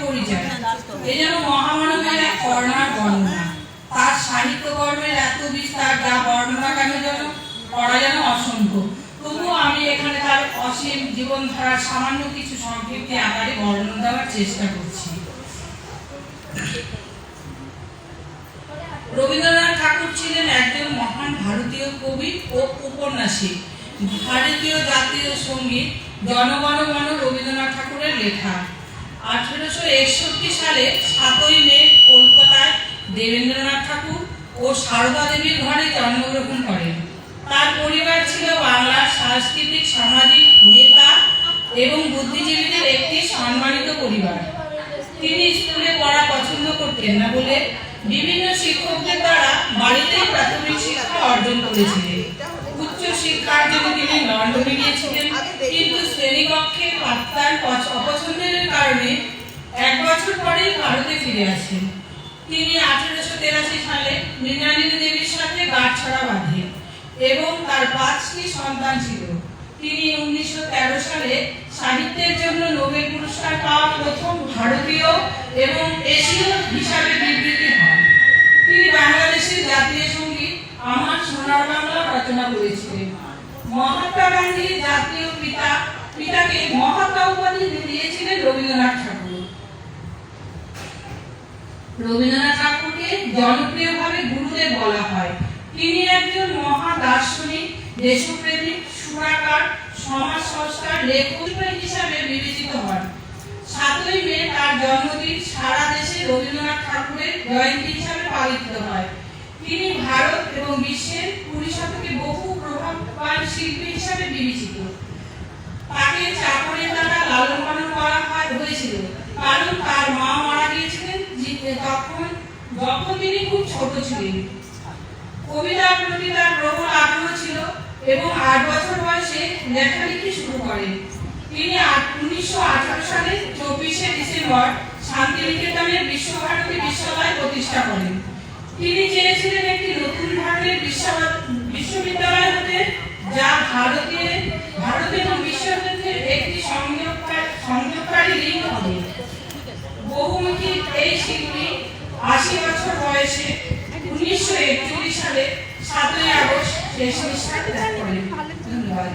পরিচয়। এ যেন মহামানবের এক করুণার বর্ণনা। তার সাহিত্য কর্মের এত বিস্তার, যা বর্ণনা কেন যেন করা যেন অসংখ্য। তবুও আমি এখানে তার অসীম জীবনধারার সামান্য কিছু সংক্ষিপ্ত আকারে বর্ণনা দেওয়ার চেষ্টা করছি। রবীন্দ্রনাথ ঠাকুর ছিলেন একজন মহান ভারতীয় কবি ও ঔপন্যাসিক। ভারতীয় জাতীয় সঙ্গীত জনগণ মন রবীন্দ্রনাথ ঠাকুরের লেখা। 1861 সালে 7ই মে কলকাতায় দেবেন্দ্রনাথ ঠাকুর ও সারদা দেবীর ঘরে জন্মগ্রহণ করেন। তার পরিবার ছিল বাংলার সাংস্কৃতিক, সামাজিক নেতা এবং বুদ্ধিজীবীদের একটি সম্মানিত পরিবার। তিনি স্কুলে পড়া পছন্দ করতেন না বলে বিভিন্ন শিক্ষকদের দ্বারা বাড়িতেই প্রাথমিক শিক্ষা অর্জন করেছিলেন। উচ্চ শিক্ষার জন্য তিনি লন্ডনে গিয়েছিলেন, কিন্তু শ্রেণীকক্ষে পাঠদান অপছন্দের কারণে 1 বছর পরেই ভারতে ফিরে আসেন। তিনি 1883 সালে মৃণালিনী দেবীর সাথে গাঁটছড়া বাঁধেন এবং তার 5টি সন্তান ছিল। তিনি 1913 সালে সাহিত্যের জন্য নোবেল পুরস্কার পাওয়া প্রথম ভারতীয় এবং এশীয় হিসাবে বিবৃতি হন। তিনি বাংলাদেশের জাতীয় সঙ্গীত আমার সোনার বাংলা রচনা করেছিলেন। মহাত্মা গান্ধীর জাতীয় পিতাকে মহাত্মা উপাধি দিয়েছিলেন রবীন্দ্রনাথ ঠাকুর। রবীন্দ্রনাথ ঠাকুরকে জনপ্রিয়ভাবে গুরুদেব বলা হয়। তিনি একজন মহা দার্শনিক, দেশপ্রেমিক, সুরাকার, সমাজ সংস্কার লেখক হিসাবে বিবেচিত হন। 7ই মে তার জন্মদিন সারা দেশে রবীন্দ্রনাথ ঠাকুরের জয়ন্তী হিসাবে পালিত হয়। তিনি ভারত এবং বিশ্বের 20 শতকে বহু প্রভাববান শিল্পী হিসাবে বিবেচিত। তাকে চাকরের দ্বারা লালন পালন করা হয়েছিল, কারণ তার মা মারা গিয়েছিলেন যখন তিনি খুব ছোট ছিলেন। কবিতার প্রতি তার প্রবল আগ্রহ ছিল এবং 8 বছর বয়সে লেখালেখি শুরু করেন। তিনি 1918 সালে 24শে ডিসেম্বর শান্তিনিকেতনের বিশ্বভারতী বিশ্ববিদ্যালয় প্রতিষ্ঠা করেন। তিনি চেয়েছিলেন একটি নতুন ধরনের বিশ্ববিদ্যালয় হতে, যা ভারতে এবং বিশ্বের মধ্যে একটি সংযোগকারী লিঙ্ক হবে। বহুমুখী এই শিল্পী 80 বছর বয়সে 1941 সালে 7ই আগস্ট শেষ নিঃশ্বাস ত্যাগ করেন। ধন্যবাদ।